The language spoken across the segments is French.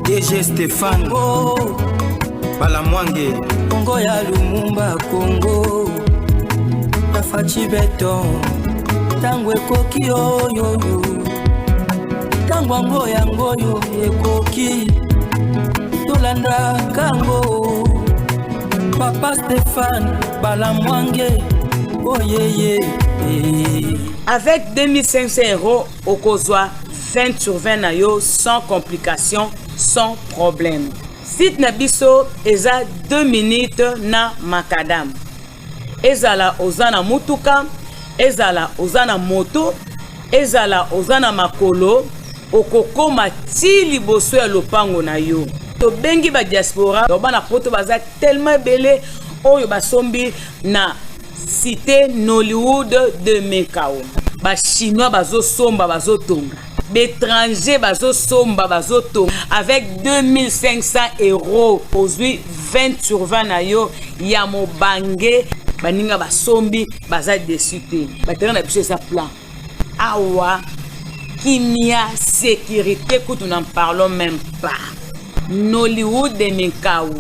DG Stéphane Balamwange Congo ya Lumumba Congo Tafachi Beton Tango ekoki oyo Tango ango yango yo ekoki Tolanda kango Papa Stéphane Balamwange Oh yeah. Avec 2500 € au Kozwa 20 sur 20 na yo sans complication, sans problème. Site Nabiso eza 2 minutes na Makadam. Ezala ozana mutuka, ezala ozana moto, ezala ozana makolo, okoko matili boso ya lopango na yo. To bengi ba diaspora, bana poto baza tellement belé oyo basombi na cité Nollywood de Mekao. Ba chinois bazo somba bazo tonga. L'étranger bazo somba bazo tonga avec 2500 € aujourd'hui 20 sur 20 na yo ya mobange baninga basombi baza dessus te. Ba terrain na biso sa plan. Awa kimia sécurité que nous n'en parlons même pas. Nollywood de Mekao.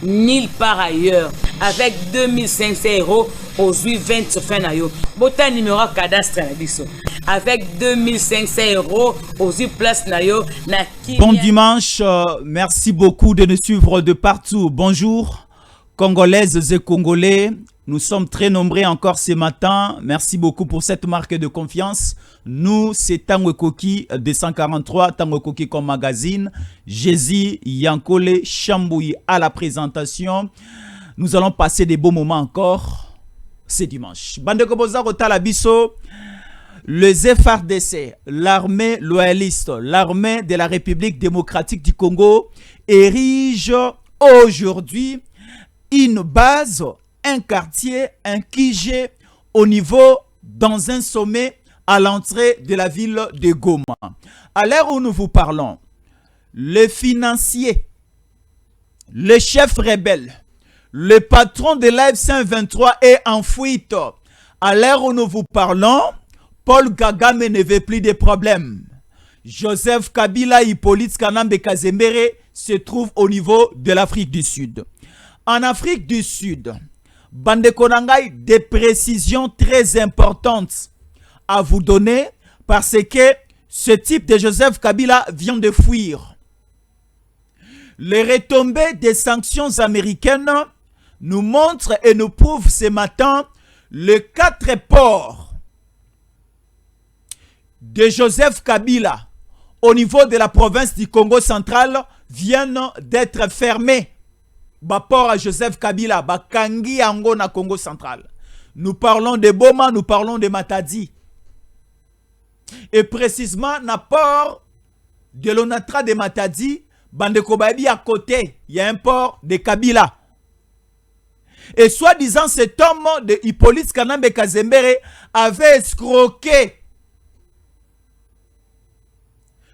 Nulle part ailleurs avec 2500 € aujourd'hui 20 sur 20 na yo. Bota numéro cadastre na biso. Avec 2500 € aujourd'hui place na yo na ki. Bon dimanche, merci beaucoup de nous suivre de partout. Bonjour Congolaises et Congolais. Nous sommes très nombreux encore ce matin. Merci beaucoup pour cette marque de confiance. Nous, c'est Tango Koki 243, Tango Koki comme magazine. Jésus Yankole Chamboui à la présentation. Nous allons passer des beaux moments encore ce dimanche. Bande Koboza Rotalabiso, les FARDC, l'armée loyaliste, l'armée de la République démocratique du Congo, érige aujourd'hui une base, un quartier, un QG au niveau, dans un sommet à l'entrée de la ville de Goma. À l'heure où nous vous parlons, les financiers, les chefs rebelles, le patron de l'AF-123 est en fuite. À l'heure où nous vous parlons, Paul Kagame ne veut plus de problèmes. Joseph Kabila Hippolyte Kanambe Kazemere se trouve au niveau de l'Afrique du Sud. En Afrique du Sud, Bande Konangai, des précisions très importantes à vous donner parce que ce type de Joseph Kabila vient de fuir. Les retombées des sanctions américaines nous montrent et nous prouvent ce matin les 4 ports de Joseph Kabila au niveau de la province du Congo central viennent d'être fermés. Port à Joseph Kabila, Bakangi Ango na Congo central. Nous parlons de Boma, nous parlons de Matadi. Et précisément, na port de l'Onatra de Matadi, Bande Kobabi à côté, il y a un port de Kabila. Et soi-disant, cet homme de Hippolyte Kanambe Kazemere avait escroqué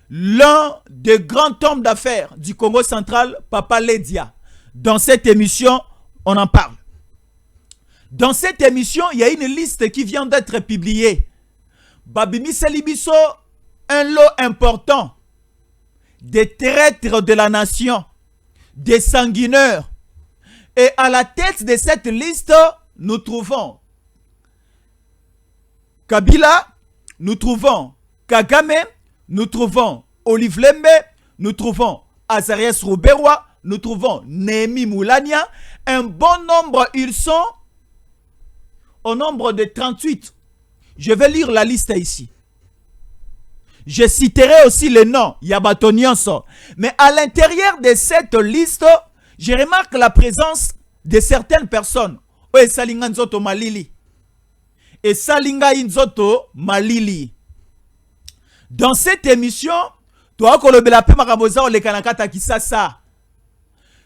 l'un des grands hommes d'affaires du Congo central, Papa Ledia. Dans cette émission, on en parle. Dans cette émission, il y a une liste qui vient d'être publiée. Babimi Salibiso, un lot important des traîtres de la nation, des sanguineurs. Et à la tête de cette liste, nous trouvons Kabila, nous trouvons Kagame, nous trouvons Olive Lembe, nous trouvons Azarias Rouberwa, nous trouvons Némi Moulania. Un bon nombre, ils sont au nombre de 38. Je vais lire la liste ici. Je citerai aussi les noms. Yabatonianso. Mais à l'intérieur de cette liste, je remarque la présence de certaines personnes. Et Salinga Nzoto Malili. Et Salinga Nzoto Malili. Dans cette émission,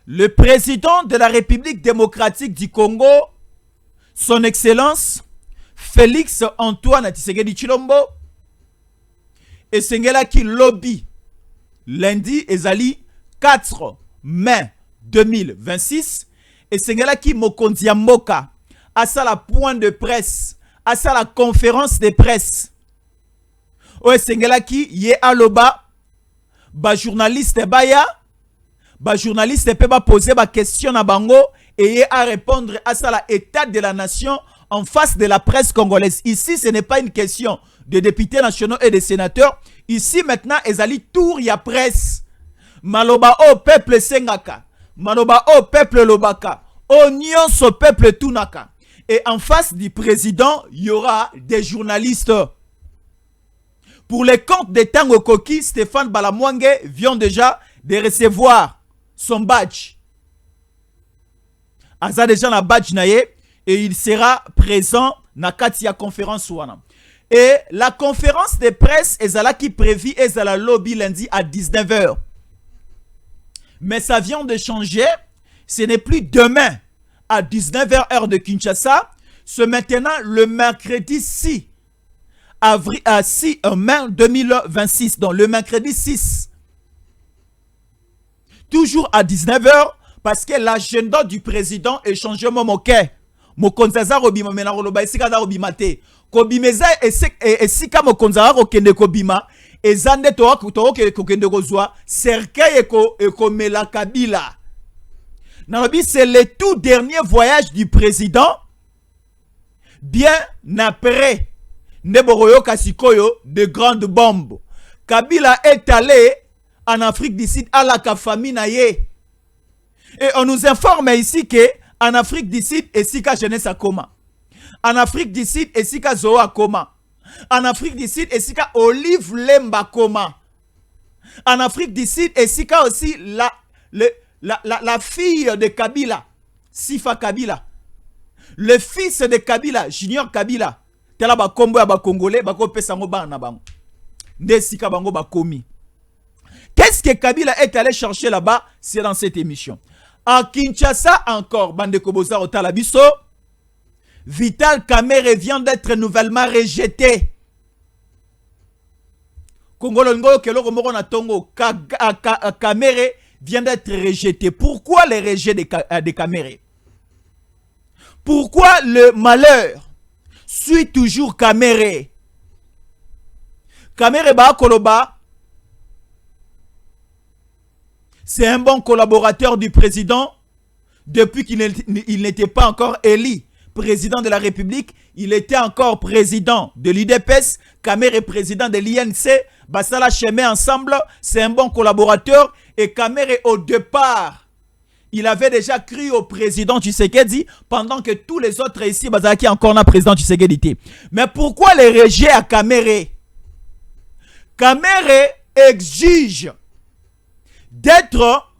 le président de la République démocratique du Congo, son Excellence Félix Antoine Tshisekedi Tshilombo, et Sengela qui lobby lundi ezali 4 mai 2026 et Sengela qui Mokonzi Mboka à ça la point de presse, à ça la conférence de presse. Ouais Sengela qui yé aloba ba journaliste baya, ba journaliste peut ba poser ba question na bango et à répondre à ça l'état de la nation en face de la presse congolaise. Ici, ce n'est pas une question de députés nationaux et de sénateurs. Ici, maintenant, ezali tour ya presse. Maloba au peuple sengaka. Maloba au peuple lobaka. Oignon au peuple tunaka. Et en face du président, il y aura des journalistes. Pour les comptes de Tango Koki, Stéphane Balamwange vient déjà de recevoir son badge. Aza déjà na badge naye et il sera présent na katia conférence wana. Et la conférence de presse ezala qui prévu ezala lobby lundi à 19h. Mais ça vient de changer. Ce n'est plus demain à 19h heure de Kinshasa. C'est maintenant le mercredi 6 avril, 6 mai 2026. Donc le mercredi 6. Toujours à 19h parce que l'agenda du président est changé. Mokonzaza robima mena roloba esika za robima te. Kobimeza esika mokonzaza kokende kobima ezande to kokende kozwa cercueil eko mela Kabila. Nalobi c'est le tout dernier voyage du président bien après Neboroyo Kasikoyo de grandes bombes. Kabila est allé en Afrique du Sud à la famille naye. Et on nous informe ici que en Afrique du Sud, Esika jeunesse a coma. En Afrique du Sud, Esika Zoa a coma. En Afrique du Sud, Esika Olive Lemba coma. En Afrique du Sud, Esika aussi la fille de Kabila, Sifa Kabila. Le fils de Kabila, Junior Kabila. Tela ba kombo ya ba Congolais, ba ko pesa ngo ba na bango. Nde Sika bango ba komi. Qu'est-ce que Kabila est allé chercher là-bas? C'est dans cette émission. À Kinshasa encore, Bande Koboza Otalabiso, Vital Kamerhe vient d'être nouvellement rejeté. Congolongo Keloro Morona Tongo Kamerhe vient d'être rejeté. Pourquoi le rejet de Kamerhe? Pourquoi le malheur suit toujours Kamerhe? Kamerhe Ba Koloba, c'est un bon collaborateur du président depuis qu'il n'était pas encore élu président de la République. Il était encore président de l'UDPS. Kamerhe est président de l'INC. Basala chemin ensemble. C'est un bon collaborateur. Et Kamerhe, au départ, il avait déjà cru au président Tshisekedi pendant que tous les autres ici, Bazaki encore un président Tshisekedi. Mais pourquoi les rejets à Kamerhe? Kamerhe exige d'être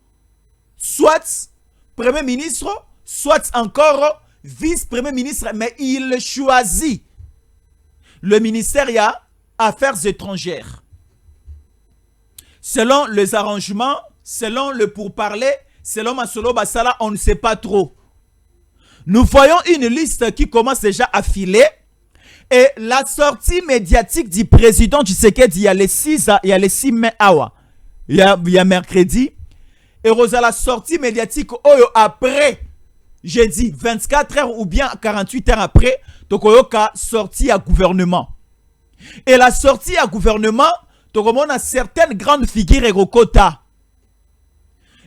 soit premier ministre, soit encore vice-premier ministre, mais il choisit le ministère des Affaires étrangères. Selon les arrangements, selon le pourparler, selon Masolo Basala, on ne sait pas trop. Nous voyons une liste qui commence déjà à filer. Et la sortie médiatique du président Tshisekedi, il y a les 6 mai awa. Il y a mercredi. Et la sortie médiatique après, j'ai dit 24 heures ou bien 48 heures après, Tokoyoka sortie à gouvernement. Et la sortie à gouvernement, Tokomon a certaines grandes figures Ekokota.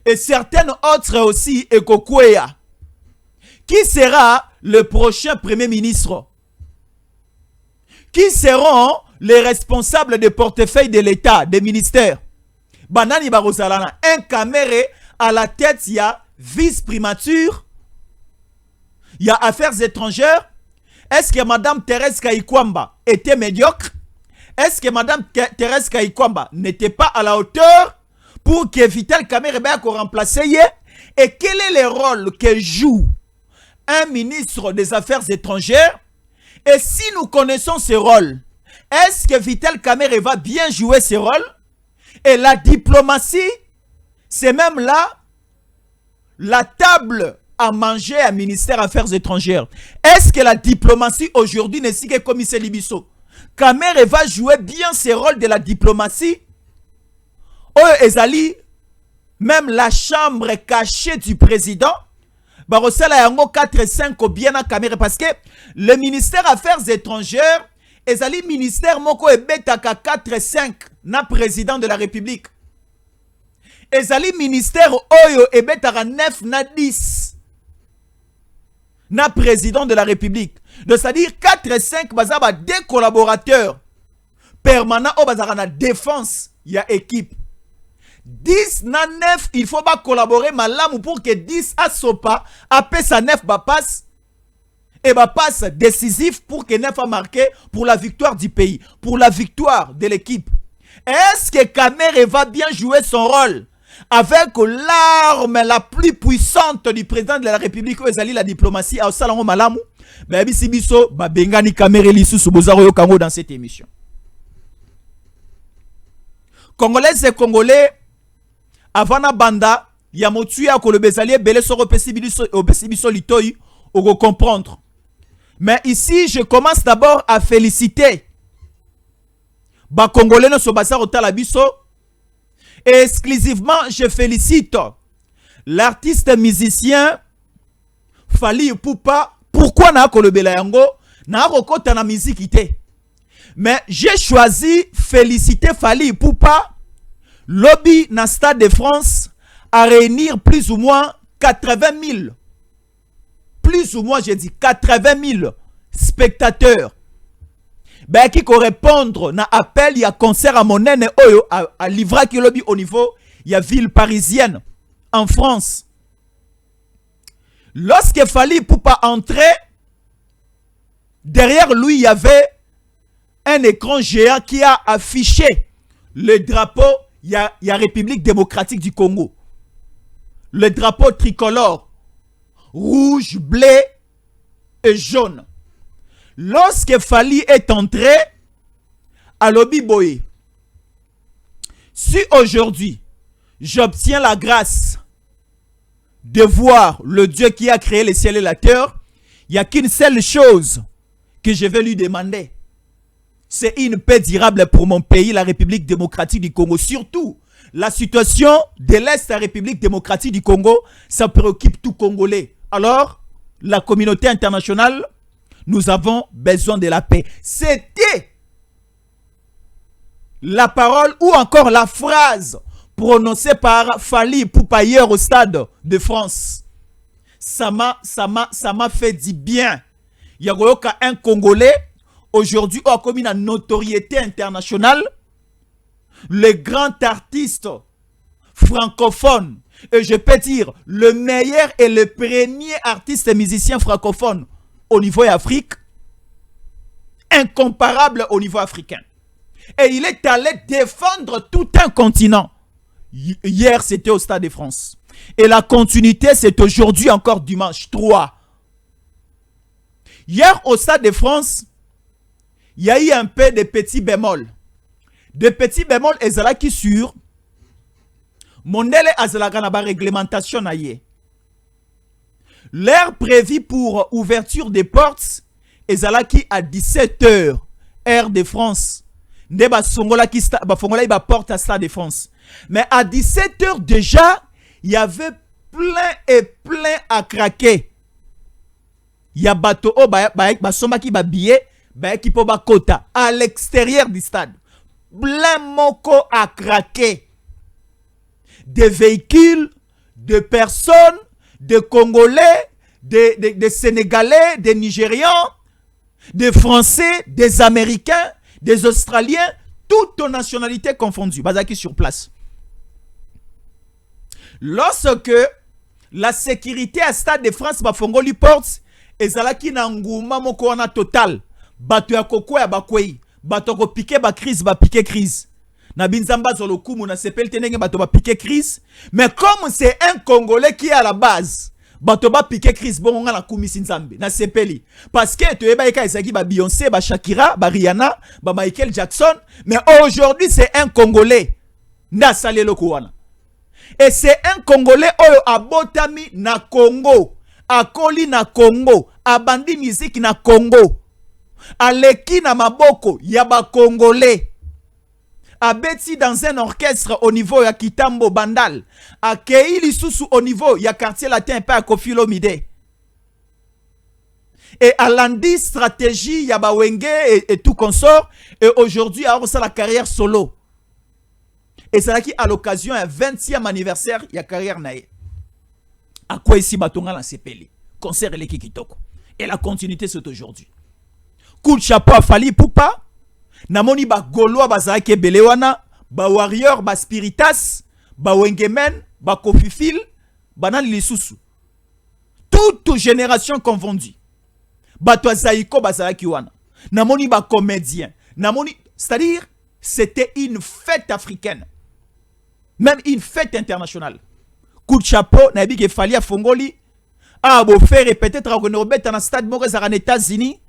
Et certaines autres aussi Ekokweya. Qui sera le prochain premier ministre? Qui seront les responsables des portefeuilles de l'État, des ministères? Banani Barozalana, un Kamerhe à la tête, il y a vice-primature, il y a affaires étrangères. Est-ce que Madame Thérèse Kayikwamba était médiocre? Est-ce que Madame Thérèse Kayikwamba n'était pas à la hauteur pour que Vital Kamerhe soit remplacé? Et quel est le rôle que joue un ministre des Affaires étrangères? Et si nous connaissons ce rôle, est-ce que Vital Kamerhe va bien jouer ce rôle? Et la diplomatie, c'est même là la table à manger à ministère des Affaires étrangères. Est-ce que la diplomatie aujourd'hui n'est pas comme Issé Libiso? Kamerhe va jouer bien ce rôle de la diplomatie. Oh, Ezali, même la chambre cachée du président, Barosela Yango 4-5 bien à Kamerhe parce que le ministère des Affaires étrangères, Ezali ministère moko ebetaka 4-5 na président de la République. ezali ministère oyo ebetaka 9 na 10 na président de la République. Donc c'est-à-dire 4 et 5 bazaba deux collaborateurs permanents au bazara na défense ya équipe. 10 na 9 il faut pas collaborer malamu pour que 10 a sopa après sa 9 ba passe et ba passe décisif pour que 9 a marqué pour la victoire du pays, pour la victoire de l'équipe. Est-ce que Kamere va bien jouer son rôle avec l'arme la plus puissante du président de la République, ezali la diplomatie au salon malamu? Ben bisi biso ba bengani Kamere lisusu bozaro yo kango dans cette émission. Congolais et Congolais avant na banda ya motu ya ko le bezali belé so repesi biso litoyi o comprendre. Mais ici je commence d'abord à féliciter ba Congolais no so basa otala biso. Et exclusivement, je félicite l'artiste musicien Fally Ipupa. Pourquoi na kolobela yango na rekota na musique ité. Mais j'ai choisi féliciter Fally Ipupa. Lobby na Stade de France à réunir plus ou moins 80 000. Plus ou moins, j'ai dit 80 000 spectateurs. Ben qui correspondre na appel, il y a concert à Monene Oyo à Livra qui lobby au niveau, il y a ville parisienne en France. Lorsque Fally Ipupa entrer, derrière lui il y avait un écran géant qui a affiché le drapeau, il y a République démocratique du Congo. Le drapeau tricolore, rouge, bleu et jaune. Lorsque Fally est entré à Lobby Boye, si aujourd'hui j'obtiens la grâce de voir le Dieu qui a créé les ciels et la terre, il n'y a qu'une seule chose que je vais lui demander. C'est une paix durable pour mon pays, la République démocratique du Congo. Surtout, la situation de l'Est de la République démocratique du Congo, ça préoccupe tout Congolais. Alors, la communauté internationale, nous avons besoin de la paix. C'était la parole ou encore la phrase prononcée par Fally Ipupa hier au Stade de France. Ça m'a fait du bien. Il y a un Congolais aujourd'hui a commis une notoriété internationale. Le grand artiste francophone, et je peux dire le meilleur et le premier artiste musicien francophone au niveau Afrique, incomparable au niveau africain. Et il est allé défendre tout un continent. Hier, c'était au Stade de France. Et la continuité, c'est aujourd'hui encore dimanche 3. Hier, au Stade de France, il y a eu un peu de petits bémols. De petits bémols, ezalaki sur Mondele azalaka na ba réglementation na ye. L'heure prévue pour ouverture des portes ezalaki à 17h, heure de France. Nde ba songola ki ba fongola ba porte à Stade de France. Mais à 17h déjà, il y avait plein à craquer. Il y a bateau ba soma ki ba billet, ba ki po ba kota à l'extérieur du stade. Plein moko à craquer. Des véhicules, de personnes, de Congolais, des Sénégalais, des Nigérians, des Français, des Américains, des Australiens, toutes nationalités confondues. Bazaki sur place. Lorsque la sécurité à Stade de France ba fongoli porte, ezalaki na nguma moko wana total. Bato ya koko ya bakwei, bato ko piquer ba crise, ba piquer crise. Na binzamba zolokumu na sepel tenenge bato ba piquer crise, mais comme c'est un Congolais qui est à la base, bato ba piquer crise bon nga la kumisi nzambe na sepeli parce que to eba eka ezaki ba Beyoncé, ba Shakira, ba Rihanna, ba Michael Jackson, mais aujourd'hui c'est un Congolais na salelo kuwana. Et c'est un Congolais oyo abotami na Congo, akoli na Congo, abandi musique na Congo, aleki na maboko ya ba Congolais, abeti dans un orchestre au niveau ya Kitambo Bandal, akei lisusu au niveau ya quartier latin pa Koffi Olomide, et alandi stratégie ya ba Wenge et tout consort, et aujourd'hui a reçu la carrière solo. Et c'est là qui à l'occasion un 20e anniversaire il y a carrière nae. À quoi ici batonga la sepeli. Concert les Kitoko. Et la continuité c'est aujourd'hui. Coup de chapeau à Fally Ipupa. Namoni ba Gaulois bazaki belewana, ba warrior, ba spiritas, ba wengemen, ba kofifil, banan lisusu. Toute génération confondue. Ba toazaiko bazaki wana. Namoni ba comédien. Namoni, c'est-à-dire c'était une fête africaine. Même une fête internationale. Coup de chapeau, nabi ke Fally a Fongoli. Ah bo faire peut-être à Robert dans stade Maurice aux États-Unis.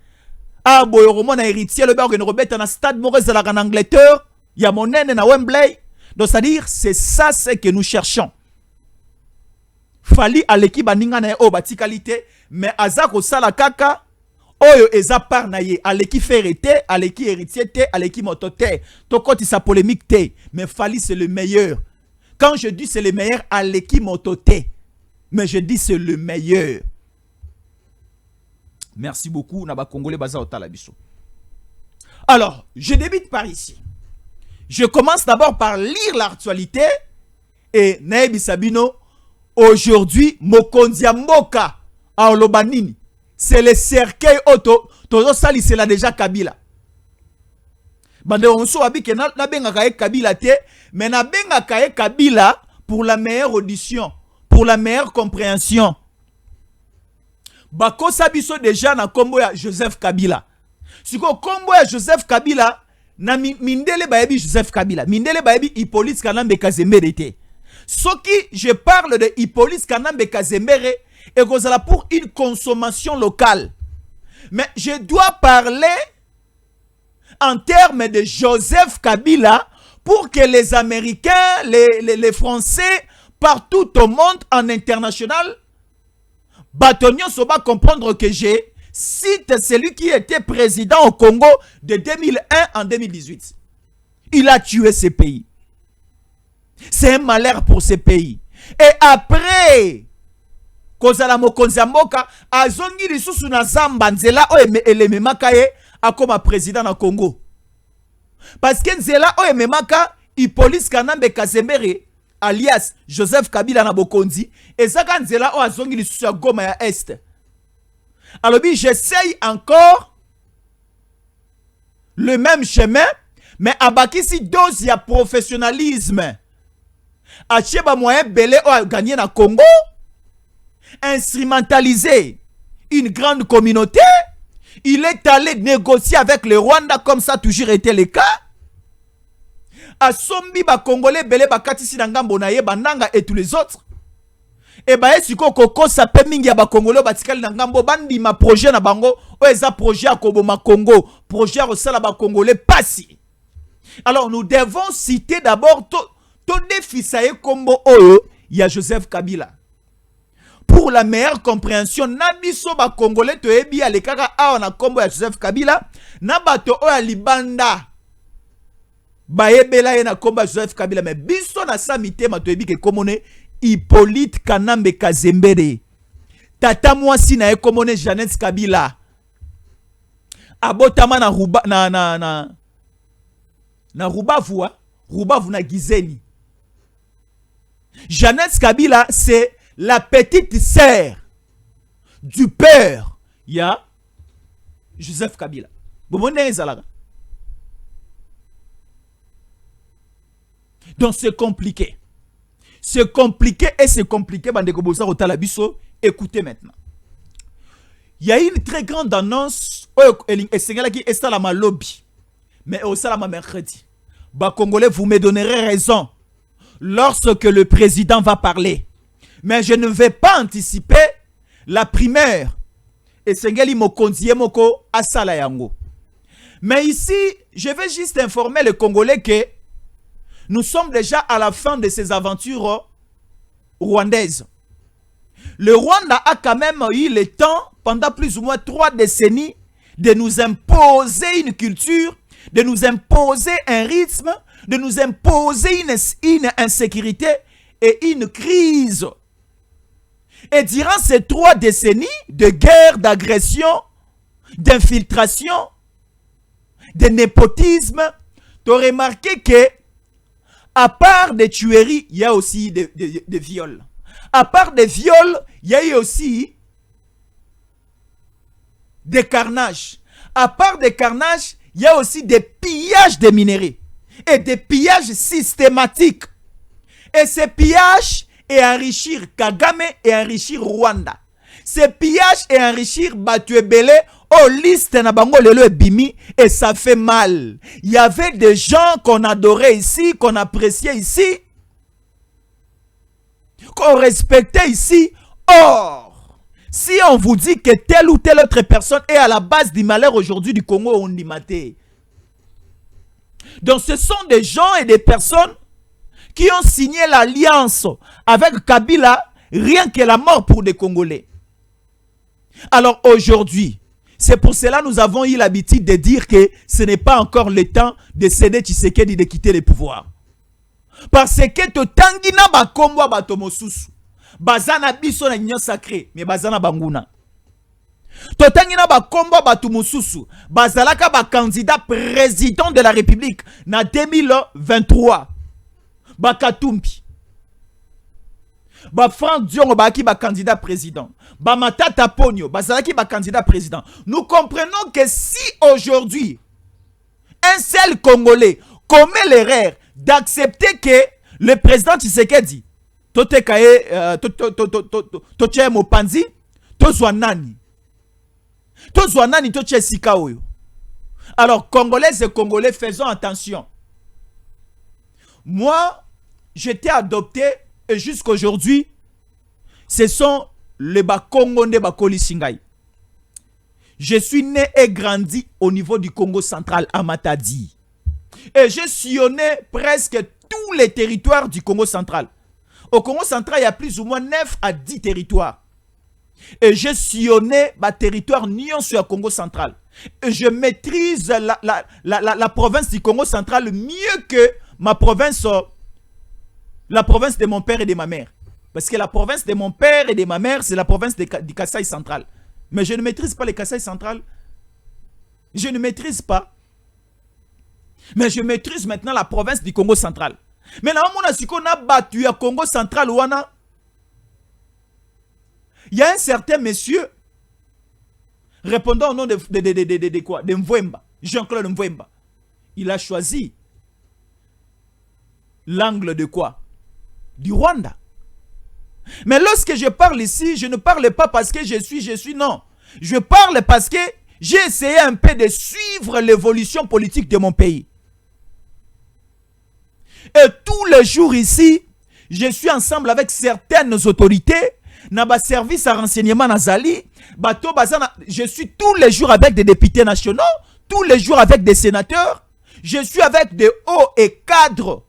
Ah boy romana héritier le bar Robert dans stade Maurice en Angleterre, il y a monene na Wembley. Donc c'est-à-dire c'est ça ce que nous cherchons. Fally à l'équipe baninga na o bati qualité mais azako sala kaka oyo eza par na ye à l'équipe ferrete, à l'équipe héritier te, à l'équipe motote. To côté sa polémique te, mais Fally c'est le meilleur. Quand je dis c'est le meilleur à l'équipe motote, mais je dis c'est le meilleur. Merci beaucoup, Naba Congolais Baza Otalabiso. Alors, je débute par ici. Je commence d'abord par lire l'actualité. Et Naebi Sabino, aujourd'hui, Mokonzia Moka à Olobanini. C'est le cercueil auto. Todo Sali, c'est là déjà Kabila. Bande onso abi ke na benga kae Kabila te, mais na benga kae Kabila pour la meilleure audition, pour la meilleure compréhension. Bako sabiso déjà na kombo ya Joseph Kabila. Siko kombo ya Joseph Kabila na mindele baebi Joseph Kabila. Mindele baebi Hippolyte Kanambe Kazembere te. Soki je parle de Hippolyte Kanambe Kazembere et kozala pour une consommation locale. Mais je dois parler en termes de Joseph Kabila pour que les Américains, les Français, partout au monde, en international, Batonion Soba comprendre que j'ai cite celui qui était président au Congo de 2001 en 2018. Il a tué ce pays. C'est un malheur pour ce pays. Et après, Kozala Mokonzi Mboka, azongi lisusu na zamba nzela o elememaka ye akoma président na Congo. Parce que nzela o ememaka Hippolyte Kanambe Kazembere alias Joseph Kabila na Bokonzi et zaka nzela o azongi lisusu ya Goma ya Est. Alors j'essaye encore le même chemin mais abakisi dose ya professionnalisme. Acheba moyen belé o gagné na Congo. Instrumentaliser une grande communauté. Il est allé négocier avec le Rwanda comme ça a toujours été le cas. Asombi ba Congolais belé ba katisi na ngambo na ye bandanga et tous les autres. Et ba esiko koko sa pe mingi ya ba Congolais batikali na ngambo bandi ma projet na bango o eza projet à Koboma Congo, projet au sala ba Congolais passi. Alors nous devons citer d'abord to défi sa ye kombo oyo ya Joseph Kabila. Pour la meilleure compréhension, nabiso ba Congolais to ebi ale kaka awa na kombo ya Joseph Kabila, na bato oya libanda ba ebela ye na kombo ya Joseph Kabila, mais biso na samite ma to ebi ke komone Hippolyte Kanambe Kazembere. Tata mwasi na ye komone Jeannette Kabila. Abotama na Ruba na Rubavu, Rubavu na Gizeni. Jeannette Kabila c'est la petite sœur du père, ya Joseph Kabila. Donc c'est compliqué. C'est compliqué et c'est compliqué. Écoutez maintenant. Il y a une très grande annonce. Mais au Salama mercredi. Congolais, vous me donnerez raison lorsque le président va parler. Mais je ne vais pas anticiper la primaire. Et Sengeli Mokonzi Moko Asala Yango. Mais ici, je vais juste informer les Congolais que nous sommes déjà à la fin de ces aventures rwandaises. Le Rwanda a quand même eu le temps, pendant plus ou moins 3 décennies, de nous imposer une culture, de nous imposer un rythme, de nous imposer une insécurité et une crise. Et durant ces 3 décennies de guerre, d'agression, d'infiltration, de népotisme, tu as remarqué que À part des tueries, il y a aussi des viols. À part des viols, il y a eu aussi des carnages. À part des carnages, il y a aussi des pillages de minerais. Et des pillages systématiques. Et ces pillages et enrichir Kagame et enrichir Rwanda. Ces pillages et enrichir Batuebele au liste na bango lelo ebimi et ça fait mal. Il y avait des gens qu'on adorait ici, qu'on appréciait ici, qu'on respectait ici. Or, si on vous dit que telle ou telle autre personne est à la base du malheur aujourd'hui du Congo, on dit maté. Donc ce sont des gens et des personnes qui ont signé l'alliance avec Kabila, rien que la mort pour des Congolais. Alors aujourd'hui, c'est pour cela que nous avons eu l'habitude de dire que ce n'est pas encore le temps de céder Tshisekedi de quitter le pouvoir. Parce que to tangina ba kombo bato mosusu. Bazana biso na union sacrée, mais bazana banguna. To tangina ba kombo bato mosusu. Bazalaka ba candidat président de la République na 2023. Bakatumbi. Ba Franck Diongo baki ba candidat président. Ba Matata Ponyo bazalaki ba candidat président. Nous comprenons que si aujourd'hui un seul Congolais commet l'erreur d'accepter que le président Tshisekedi tote kaye toche mopanzi tozwa nani toche sika oyo. Alors Congolaises et Congolais, faisons attention. Moi, j'étais adopté et jusqu'aujourd'hui, ce sont les Bakongondé Bakoli Singaï. Je suis né et grandi au niveau du Congo central à Matadi. Et j'ai sillonné presque tous les territoires du Congo central. Au Congo central, il y a plus ou moins 9 à 10 territoires. Et j'ai sillonné ma territoire Nyon sur le Congo central. Et je maîtrise la province du Congo central mieux que ma province, la province de mon père et de ma mère. Parce que la province de mon père et de ma mère, c'est la province du Kasaï central. Mais je ne maîtrise pas le Kasaï central. Je ne maîtrise pas. Mais je maîtrise maintenant la province du Congo central. Maintenant, on a battu à Congo central. Il y a un certain monsieur répondant au nom de quoi? De Mvwemba. Jean-Claude Mvwemba. Il a choisi l'angle de quoi? Du Rwanda. Mais lorsque je parle ici, je ne parle pas parce que je suis, non. Je parle parce que j'ai essayé un peu de suivre l'évolution politique de mon pays. Et tous les jours ici, je suis ensemble avec certaines autorités, dans le service à renseignement Nazali, je suis tous les jours avec des députés nationaux, tous les jours avec des sénateurs, je suis avec des hauts et cadres.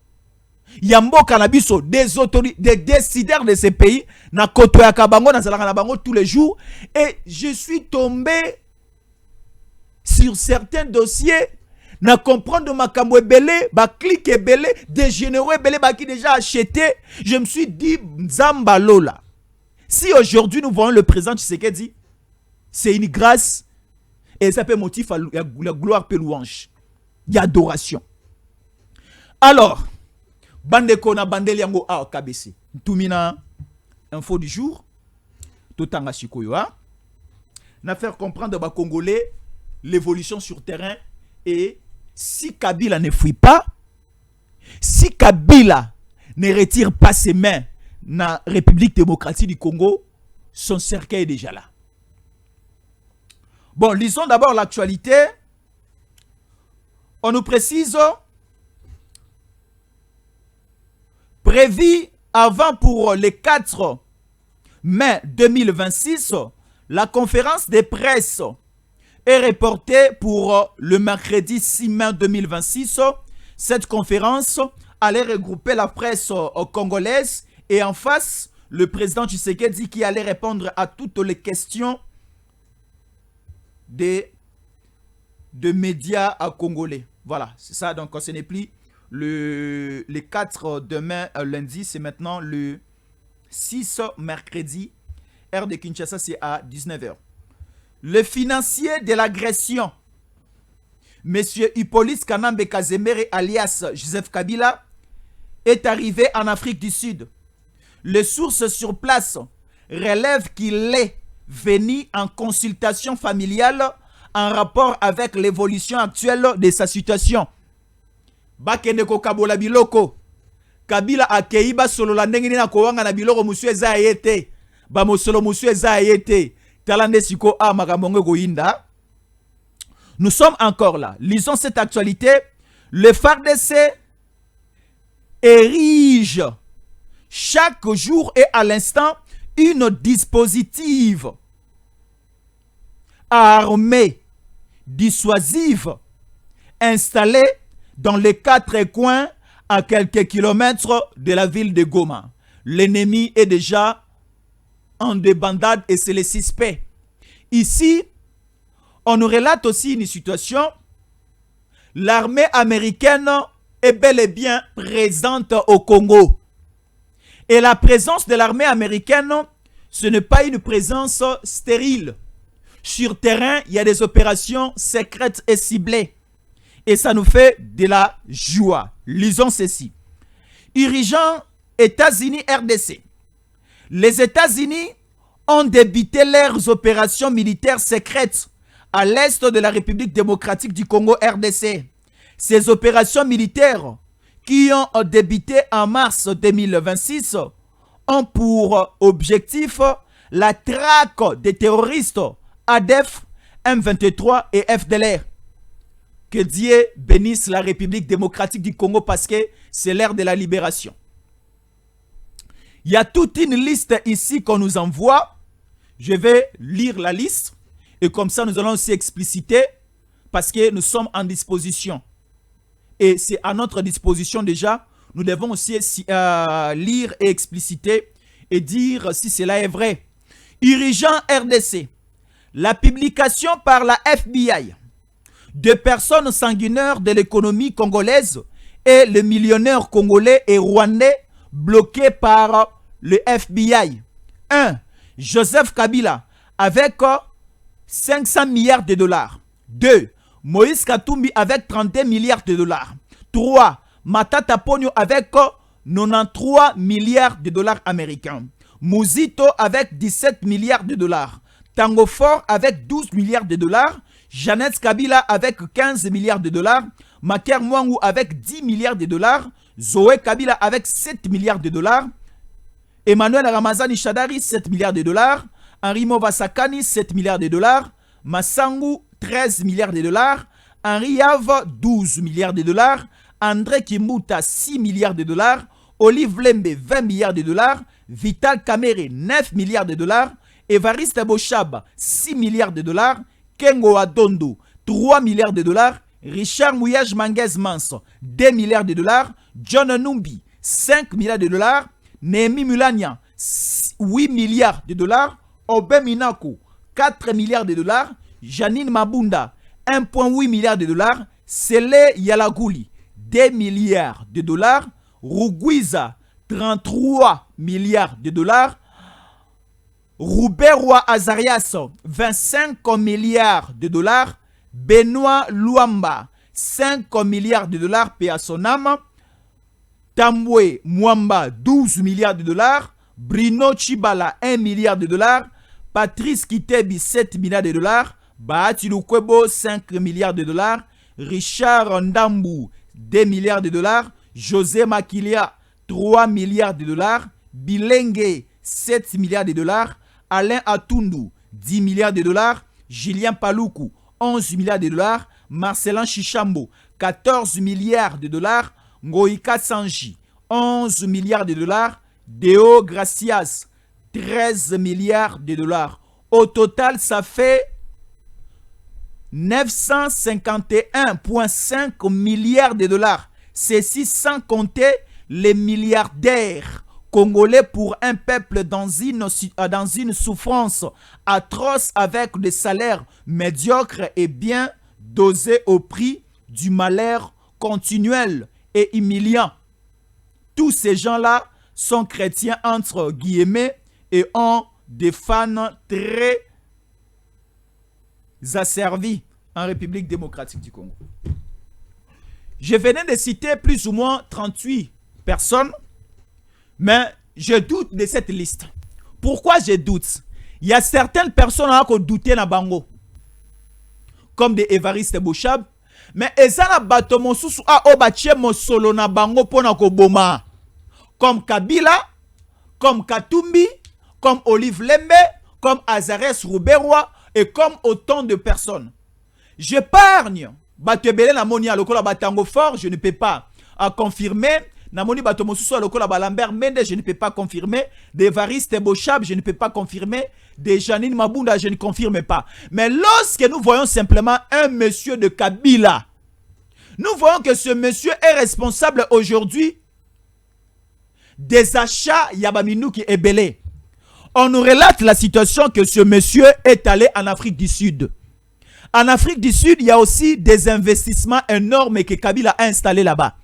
Yambo Kanabiso, des autorités, des décideurs de ces pays, na koto ya kabango, na zalaka na bango tous les jours, et je suis tombé sur certains dossiers, na comprendre ma kamwe belé, ba clique belé, des généraux belé, ba qui déjà acheté. Je me suis dit, Nzamba Lola. Si aujourd'hui nous voyons le président Tshisekedi, c'est une grâce, et ça peut motif à la gloire et louange. Il y a adoration. Alors, Bandeko na bandeli yango a KBC. Tumina info du jour. Totanga Shikoyo. Na faire comprendre aux Congolais l'évolution sur terrain. Et si Kabila ne fuit pas, si Kabila ne retire pas ses mains na République démocratique du Congo, son cercueil est déjà là. Bon, lisons d'abord l'actualité. On nous précise prévu avant pour le 4 mai 2026, la conférence de presse est reportée pour le mercredi 6 mai 2026. Cette conférence allait regrouper la presse congolaise et en face, le président Tshisekedi qui allait répondre à toutes les questions de médias congolais. Voilà, c'est ça. Donc, ce n'est plus le 4 demain lundi, c'est maintenant le 6 mercredi. Heure de Kinshasa, c'est à 19 h. Le financier de l'agression, M. Hippolyte Kanambe Kazemere alias Joseph Kabila, est arrivé en Afrique du Sud. Les sources sur place relèvent qu'il est venu en consultation familiale en rapport avec l'évolution actuelle de sa situation. Bakende ko kabola biloko. Kabila akei ba solo la ndenge na kowanga na biloko musu eza yete. Ba mosolo musu eza yete. Talande siko a makambo ko inda. Nous sommes encore là. Lisons cette actualité. Le FARDC érige chaque jour et à l'instant une dispositive armée dissuasive installée dans les 4 coins à quelques kilomètres de la ville de Goma. L'ennemi est déjà en débandade et c'est les suspects. Ici, on nous relate aussi une situation. L'armée américaine est bel et bien présente au Congo. Et la présence de l'armée américaine, ce n'est pas une présence stérile. Sur terrain, il y a des opérations secrètes et ciblées. Et ça nous fait de la joie. Lisons ceci. Dirigeants États-Unis RDC. Les États-Unis ont débuté leurs opérations militaires secrètes à l'est de la République démocratique du Congo RDC. Ces opérations militaires qui ont débuté en mars 2026 ont pour objectif la traque des terroristes ADF, M23 et FDLR. Que Dieu bénisse la République démocratique du Congo parce que c'est l'ère de la libération. Il y a toute une liste ici qu'on nous envoie. Je vais lire la liste et comme ça nous allons aussi expliciter parce que nous sommes en disposition. Et c'est à notre disposition déjà. Nous devons aussi lire et expliciter et dire si cela est vrai. Dirigeant RDC, la publication par la FBI de personnes sanguinaires de l'économie congolaise et le millionnaire congolais et rwandais bloqué par le FBI. 1. Joseph Kabila avec 500 milliards de dollars. 2. Moïse Katumbi avec 32 milliards de dollars. 3. Matata Ponyo avec 93 milliards de dollars américains. Mouzito avec 17 milliards de dollars. Tango Fort avec 12 milliards de dollars. Jeannette Kabila avec 15 milliards de dollars. Maker Mwangu avec 10 milliards de dollars. Zoé Kabila avec 7 milliards de dollars. Emmanuel Ramazani Shadari 7 milliards de dollars. Henri Movasakani 7 milliards de dollars. Massangu 13 milliards de dollars. Henri Yav 12 milliards de dollars. André Kimbuta 6 milliards de dollars. Olive Lembe 20 milliards de dollars. Vital Kamere 9 milliards de dollars. Evariste Boshab 6 milliards de dollars. Kengo Adondo 3 milliards de dollars. Richard Mouyage Manguez Manso 2 milliards de dollars. John Numbi 5 milliards de dollars. Nehemi Mulania 8 milliards de dollars. Obe Minako 4 milliards de dollars. Janine Mabunda 1,8 milliard de dollars. Sele Yalagouli 2 milliards de dollars. Rugwiza 33 milliards de dollars. Rouberwa Azarias 25 milliards de dollars. Benoît Luamba 5 milliards de dollars paix à son âme. Tambwe Mwamba 12 milliards de dollars. Bruno Chibala 1 milliard de dollars. Patrice Kitebi 7 milliards de dollars. Bahati Lukwebo 5 milliards de dollars. Richard Ndambu 2 milliards de dollars. José Makilia 3 milliards de dollars. Bilenge 7 milliards de dollars. Alain Atundu 10 milliards de dollars. Julien Paluku 11 milliards de dollars. Marcelin Chichambo 14 milliards de dollars. Ngoïka Sanji 11 milliards de dollars. Deo Gracias 13 milliards de dollars. Au total, ça fait 951,5 milliards de dollars. Ceci sans compter les milliardaires congolais pour un peuple dans une souffrance atroce avec des salaires médiocres et bien dosés au prix du malheur continuel et humiliant. Tous ces gens-là sont chrétiens entre guillemets et ont des fans très asservis en République démocratique du Congo. Je venais de citer plus ou moins 38 personnes, mais je doute de cette liste. Pourquoi je doute? Il y a certaines personnes qui ont douté na bango, comme des Évariste Bochab, mais ezana bato mosusu a obatie mosolo na bango pona ko boma, comme Kabila, comme Katumbi, comme Olive Lembe, comme Azarès Rouberwa et comme autant de personnes. J'épargne bato ebele na moni lokola batango fort, je ne peux pas confirmer. Namoni bato mosusu lokola Lambert Mende, je ne peux pas confirmer. D'Évariste Bochab, je ne peux pas confirmer. De Janine Mabunda, je ne confirme pas. Mais lorsque nous voyons simplement un monsieur de Kabila, nous voyons que ce monsieur est responsable aujourd'hui des achats Yabaminou qui est belé. On nous relate la situation que ce monsieur est allé en Afrique du Sud. En Afrique du Sud, il y a aussi des investissements énormes que Kabila a installés là-bas.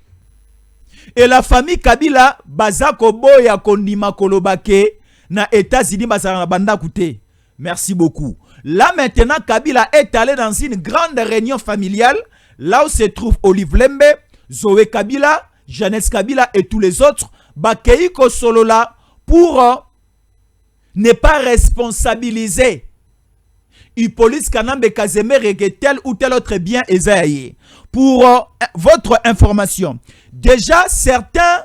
Et la famille Kabila, Bazako Boya Kondima Kolobake, na États-Unis, Bazara Banda Kouté. Merci beaucoup. Là maintenant, Kabila est allé dans une grande réunion familiale, là où se trouve Olive Lembe, Zoé Kabila, Jeannette Kabila et tous les autres, Bakeiko Solola, pour ne pas responsabiliser Hippolyte Kanambe Kazeme tel ou tel autre bien Esaïe. Pour votre information, déjà certains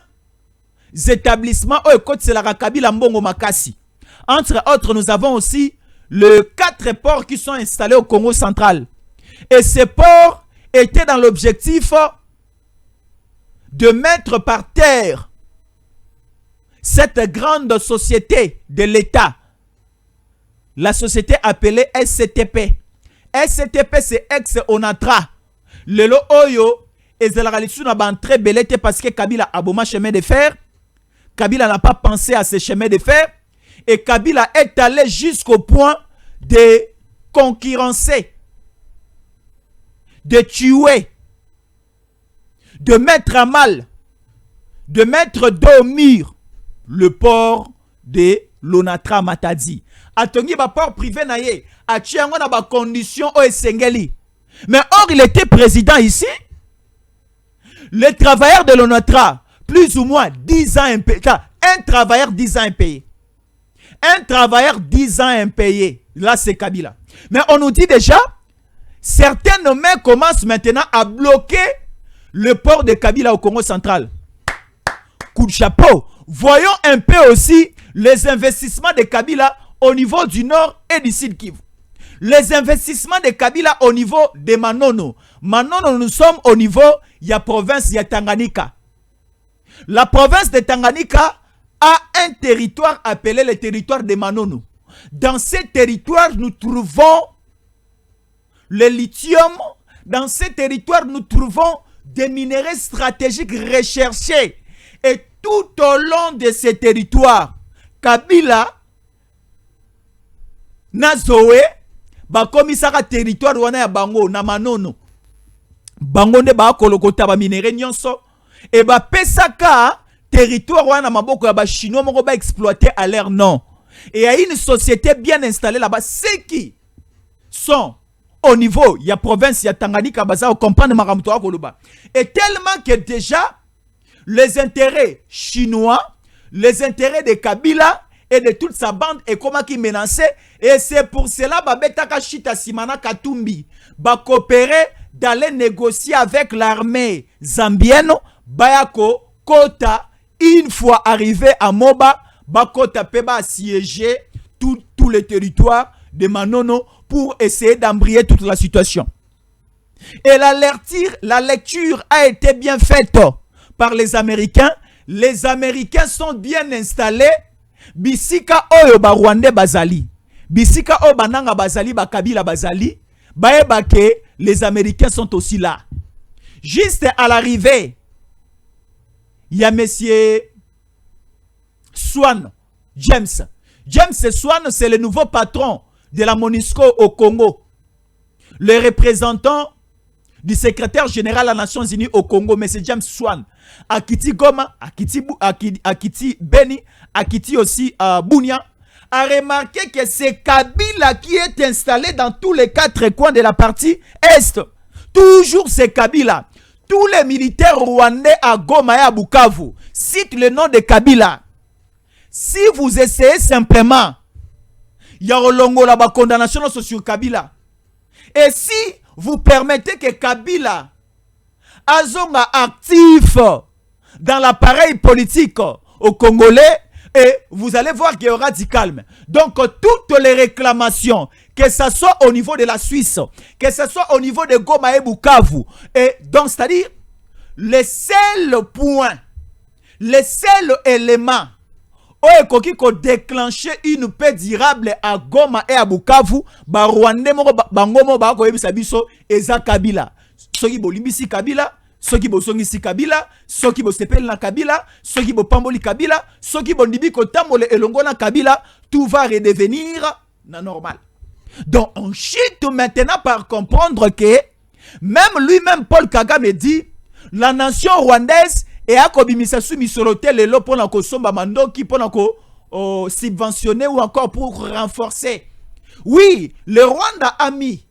établissements entre autres, nous avons aussi les 4 ports qui sont installés au Congo central. Et ces ports étaient dans l'objectif de mettre par terre cette grande société de l'État. La société appelée SCTP. SCTP, c'est ex-Onatra. Lelo Oyo, et Zelaralisuna ban très belete parce que Kabila a bon chemin de fer. Kabila n'a pas pensé à ce chemin de fer. Et Kabila est allé jusqu'au point de concurrencer, de tuer, de mettre à mal, de mettre dos au mur le port de l'Onatra Matadi. Atongi ba port privé na ye, a tiango na ba condition o esengeli. Mais or il était président ici. Les travailleurs de l'Onatra, plus ou moins 10 ans impayés. Un travailleur 10 ans impayé. Un travailleur 10 ans impayé. Là c'est Kabila. Mais on nous dit déjà, certains nommés commencent maintenant à bloquer le port de Kabila au Congo central. Coup de chapeau. Voyons un peu aussi les investissements de Kabila au niveau du nord et du sud Kivu. Les investissements de Kabila au niveau de Manono. Manono, nous sommes au niveau, il y a province, il y a Tanganyika. La province de Tanganyika a un territoire appelé le territoire de Manono. Dans ce territoire, nous trouvons le lithium. Dans ce territoire, nous trouvons des minéraux stratégiques recherchés. Et tout au long de ce territoire, Kabila, Nazoé, bakomisaka territoire wana ya bango na Manono. Bango nde ba kolokota ba minéraux nyonso et ba pesaka territoire wana maboko ya ba chinois moko ba exploiter à l'air non. Et il y a une société bien installée là-bas, ceux qui sont au niveau, il y a province, il y a Tanganyika, baza comprendre makamto akoloba. Et tellement que déjà les intérêts chinois, les intérêts de Kabila et de toute sa bande et comment qui menaçait. Et c'est pour cela que Chita Simana Katumbi va coopérer d'aller négocier avec l'armée zambienne. Bayako Kota, une fois arrivé à Moba, Bakota Peba assiéger tout le territoire de Manono pour essayer d'embrayer toute la situation. Et la lecture a été bien faite par les Américains. Les Américains sont bien installés. Bisika oyo ba Rwandais bazali. Bisika oyo bananga bazali, ba Kabila bazali. Baebake, les Américains sont aussi là. Juste à l'arrivée, il y a monsieur Swan, James. James Swan, c'est le nouveau patron de la MONUSCO au Congo. Le représentant du secrétaire général des Nations Unies au Congo, M. James Swan, Akiti Goma, Akiti Beni, Akiti aussi Bunia, a remarqué que c'est Kabila qui est installé dans tous les 4 coins de la partie Est. Toujours c'est Kabila. Tous les militaires rwandais à Goma et à Bukavu, cite le nom de Kabila, si vous essayez simplement, il y a la condamnation sur Kabila. Et si vous permettez que Kabila azonga actif dans l'appareil politique au Congolais, et vous allez voir qu'il y aura du calme. Donc, toutes les réclamations, que ce soit au niveau de la Suisse, que ce soit au niveau de Goma et Bukavu, et donc, c'est-à-dire, le seul point, le seul élément qui a déclenché une paix durable à Goma et à Bukavu, ba Rwanda bangomo ba ko yebisa biso eza Kabila. Soki bolimbisi Kabila, soki bosongisi Kabila, soki bosepeli na Kabila, soki bopamboli Kabila, soki bondibi ko tambole elongo na Kabila, tout va redevenir normal. Donc on chute maintenant par comprendre que même lui-même Paul Kagame dit la nation rwandaise et à kobimisa sou misolote lelo pona ko somba mandoki pona ko subventionner ou encore pour renforcer. Oui, le Rwanda a mis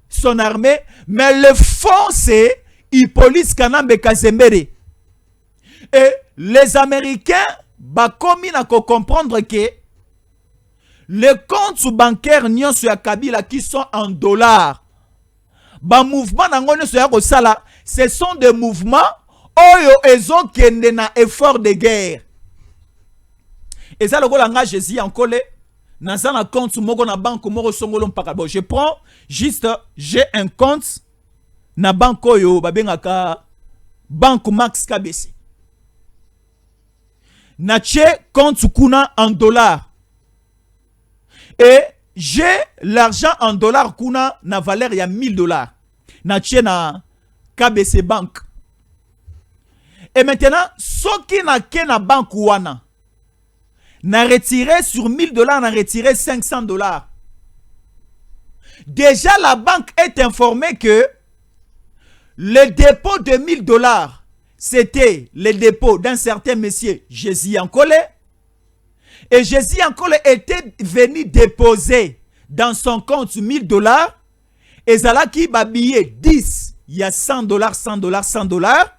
son armée, mais le fond c'est Hippolyte Kanambe Kazembere. Et les Américains bakomi na ko comprendre que les comptes bancaires nyonso ya Kabila qui sont en dollars, ba mouvement nango nyonso ya ko sala, ce sont des mouvements oyo ezo kende na effort de guerre. Et ça le go langa Jésus encore na za na compte moko na banque moko songolo mpaka. Bon, je prends juste, j'ai un compte na banque oyo babengaka banque Max KBC. Na tche compte kuna en dollars. Et j'ai l'argent en dollars kuna na valeur ya $1000. Na tche na KBC Bank. Et maintenant, ce qui n'a qu'un na banque wana, n'a retiré sur $1000, n'a retiré $500. Déjà, la banque est informée que le dépôt de $1000, c'était le dépôt d'un certain monsieur Jésus Ankole. Et Jésus Ankole était venu déposer dans son compte $1000. Et Zalaki babillé 10, il y a $100, $100, $100.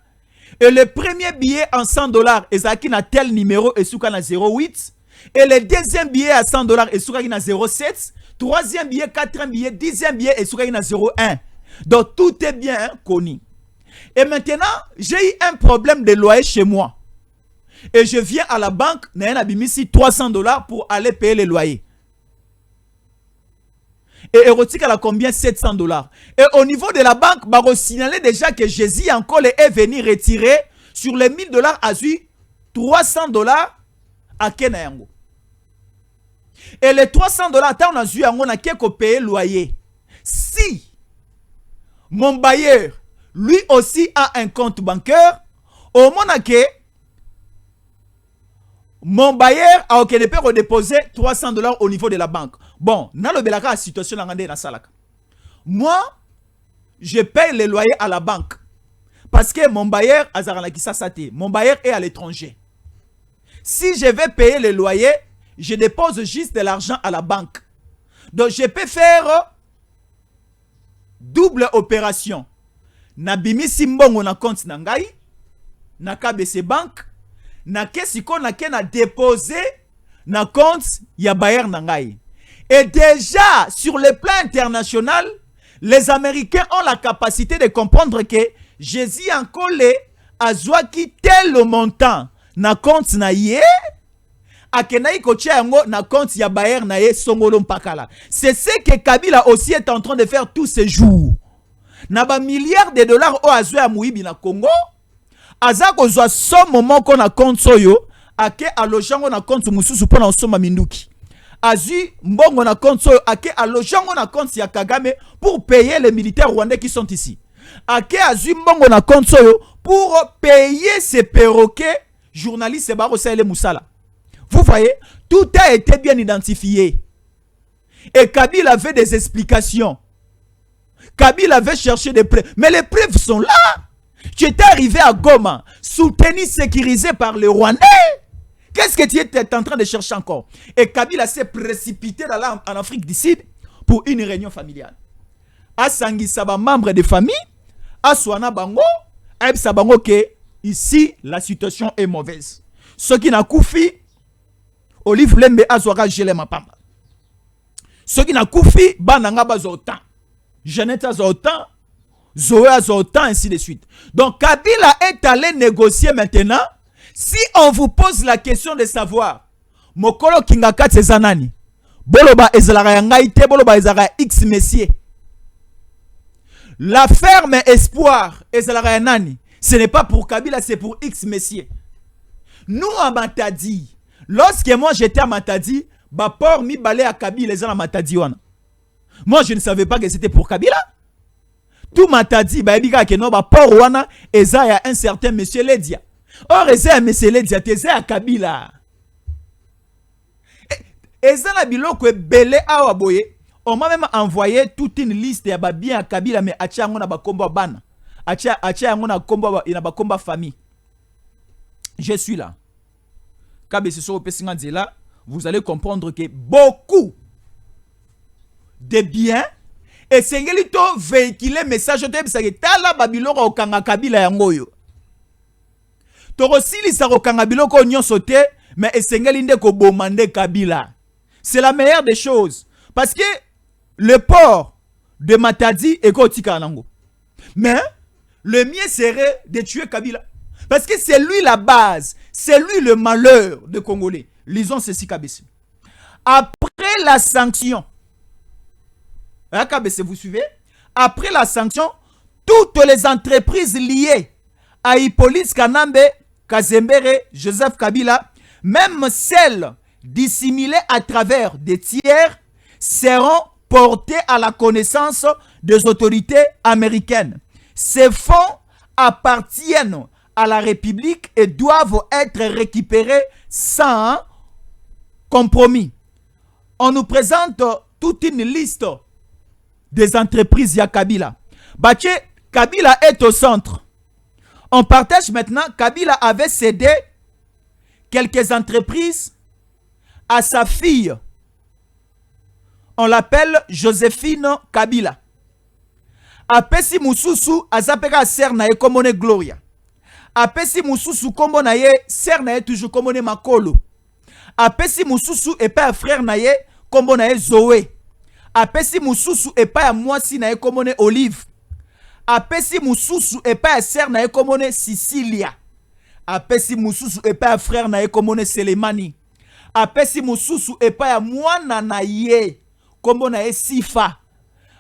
Et le premier billet en $100, Ezaki na tel numéro et souka na 08. Et le deuxième billet à $100 et souka na 07. Troisième billet, quatrième billet, dixième billet et souka na 01. Donc tout est bien connu. Et maintenant, j'ai eu un problème de loyer chez moi. Et je viens à la banque, n'a abimisi $300 pour aller payer le loyer. Et érotique à la combien? $700. Et au niveau de la banque, bah, on signalait déjà que Jésus encore est venu retirer sur les $1000 à lui $300 à Kenayango. Et les $300, on a vu on a qu'à payer le loyer. Si mon bailleur, lui aussi a un compte bancaire, au moment que mon bailleur a déposé $300 au niveau de la banque. Bon, dans le belaka la situation na salaka. Moi, je paye les loyers à la banque. Parce que mon bailleur mon bailleur est à l'étranger. Si je vais payer les loyers, je dépose juste de l'argent à la banque. Donc je peux faire double opération. Na bimi simbongo na compte na ngai, na KBC Bank, na kesiko na ke na déposer na compte ya bailleur na ngai. Et déjà, sur le plan international, les Américains ont la capacité de comprendre que Jésus Ankole a qui tel montant na compte na ye, akenai koche yango na compte ya bailleur na ye songolo mpakala. C'est ce que Kabila aussi est en train de faire tous ces jours. Na ba milliards de dollars o azwe ya muibi na Congo, azako zwa somme moko na compte soyo, ake alojango na compte mususu pona osoma minduki. Azu mbongo na compte soyo ake alojango na compte ya Kagame pour payer les militaires rwandais qui sont ici. Ake azu mbongo na compte soyo pour payer ces perroquets journalistes baro saele musala. Vous voyez, tout a été bien identifié. Et Kabila avait des explications. Kabila avait cherché des preuves. Mais les preuves sont là. Tu étais arrivé à Goma, soutenu, sécurisé par les Rwandais. Qu'est-ce que tu étais en train de chercher encore? Et Kabila s'est précipité en Afrique du Sud pour une réunion familiale. A Sangi Saba, membre de famille, a Swana Bango, a Sabango ke Ici, la situation est mauvaise. Ceux qui n'ont koufi, Olive Lembe azwaka gelé ma pamba. Ceux qui n'ont koufi, bananga bazo autant. Jeannette a autant. Zoé a autant, ainsi de suite. Donc, Kabila est allé négocier maintenant. Si on vous pose la question de savoir, Mokolo Kingaka Tsezanani, Boloba Ezalara Yangaite, Boloba Ezara X Messier. La ferme Espoir Ezalara Yanani, ce n'est pas pour Kabila, c'est pour X Messier. Nous, à Matadi, lorsque moi j'étais à Matadi, Bapor mi balé à Kabila, les gens à Matadi. Moi, je ne savais pas que c'était pour Kabila. Tout Matadi, Baïbika Keno, Bapor Wana, Eza y a un certain monsieur Ledia. Or, Eza y a monsieur Ledia, Eza à Kabila. Eza na biloko belé awa boye. On m'a même envoyé toute une liste ya ba bien à Kabila, mais atia ngona ba komba bana. Atia ngona komba ina ba komba famille. Je suis là. Kabe ce soit au là, vous allez comprendre que beaucoup de biens et sengelito véhiculer message de bisage tala babiloko okanga Kabila yangoyo. Torosili sa okanga biloko nyonso te, mais esengeli nde ko bomande Kabila. C'est la meilleure des choses. Parce que le port de Matadi est kotika nango. Mais le mieux serait de tuer Kabila. Parce que c'est lui la base. C'est lui le malheur des Congolais. Lisons ceci, Kabessi. Après la sanction, Kabessi, vous suivez? Après la sanction, toutes les entreprises liées à Hippolyte Kanambe, Kazembere, Joseph Kabila, même celles dissimulées à travers des tiers, seront portées à la connaissance des autorités américaines. Ces fonds appartiennent à la République et doivent être récupérés sans compromis. On nous présente toute une liste des entreprises ya Kabila. Baché, Kabila est au centre. On partage maintenant, Kabila avait cédé quelques entreprises à sa fille. On l'appelle Joséphine Kabila. Apesi Mususu azapeka ser na ye komone Gloria. Apesi Mususu kombo na ye ser na ye toujours komone Makolo. Apesi Mususu epa frère na ye kombo na ye Zoé. Apesi Mususu epa mwasi na ye komone Olive. Apesi Mususu epa ser na ye komone Sicilia. Apesi Mususu epa frère na ye komone Selemani. Apesi Mususu epa mwana na ye kombo na ye Sifa.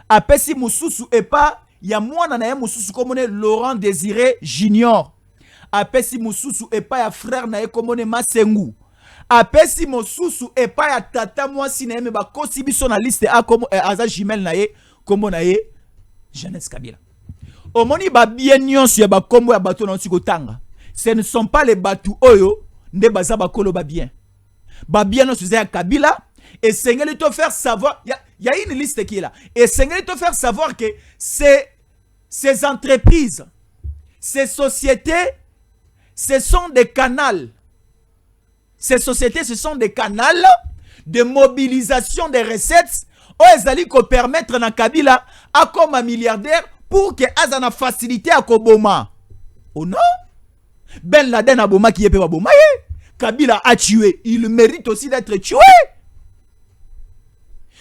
Apesi Mususu epa ya mwana na ye Mususu komone Laurent Désiré Junior. Apesi Mususu epa ya frère na ye komone Masengu. Apesi Mususu epa ya tata mwasi na ye me bakosi biso na liste a komo aza jumelle na ye kombo na ye Jeunesse Kabila. Omoni ba bien nyonso ya ba kombo ya bato na siko tanga. Ce ne sont pas les batou oyo nde baza bakolo ba bien. Ba bien nyonso ya Kabila. Et Seigneur te faire savoir, il y a une liste qui est là. Et Seigneur te faire savoir que ces entreprises, ces sociétés, ce sont des canaux. Ces sociétés, ce sont des canaux de mobilisation des recettes. Où ils allaient permettre à Kabila à comme un milliardaire pour que Azana facilité à Koboma. Oh non? Ben Laden a Boma qui est pas Boma. Kabila a tué. Il mérite aussi d'être tué.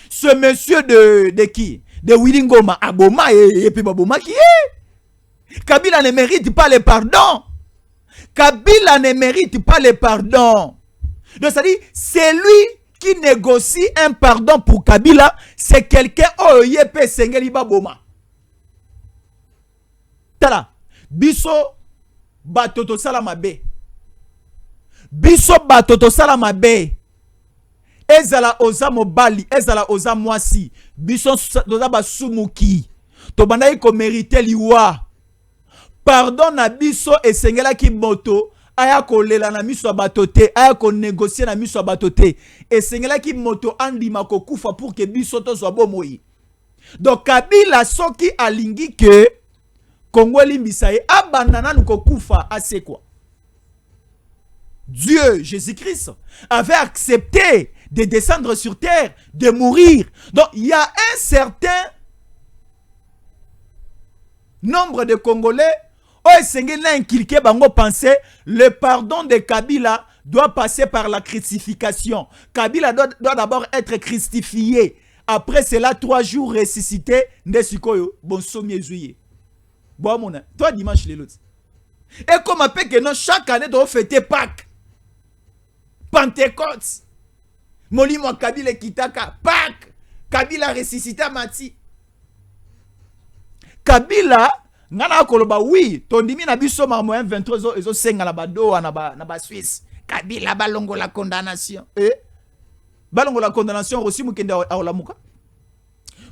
Ce monsieur de qui? De Willingoma Aboma et puis Baboma qui est? Kabila ne mérite pas le pardon. Kabila ne mérite pas le pardon. Donc ça dit, c'est lui qui négocie un pardon pour Kabila, c'est quelqu'un oh yepe sengeli baboma. Tala, biso batoto salamabe. Biso batoto salamabe. Ezala oza mobali, ezala oza mwasi. Biso doza basumuki. Tobanda ko mériter liwa. Pardon na biso esengela ki moto. Aya ko lela na miso batote, aya ko négocier na miso batote. Esengela ki moto andima ko kufa pour que biso to so bomoi. Donc Kabila soki alingi que Congo limbisa ye abandana nuko kufa ase quoi. Dieu, Jésus-Christ, avait accepté de descendre sur terre, de mourir. Donc, il y a un certain nombre de Congolais Oh, Seigneur n'a inculqué bango penser le pardon de Kabila doit passer par la crucifixion. Kabila doit d'abord être crucifié. Après cela, 3 jours ressuscité. Bon sommier juillet. Bon, mon toi dimanche les l'autre. Et comme après que non, chaque année doit fêter Pâques. Pentecôte. Molimo Kabila Kitaka. Pâques. Kabila ressuscité à Mati. Kabila, ngana koloba oui, tondimi na biso ma moyen 23 ezo senga na bado na ba Suisse. Kabila balongo la condamnation. Balongo la condamnation aussi mukende awlamuka.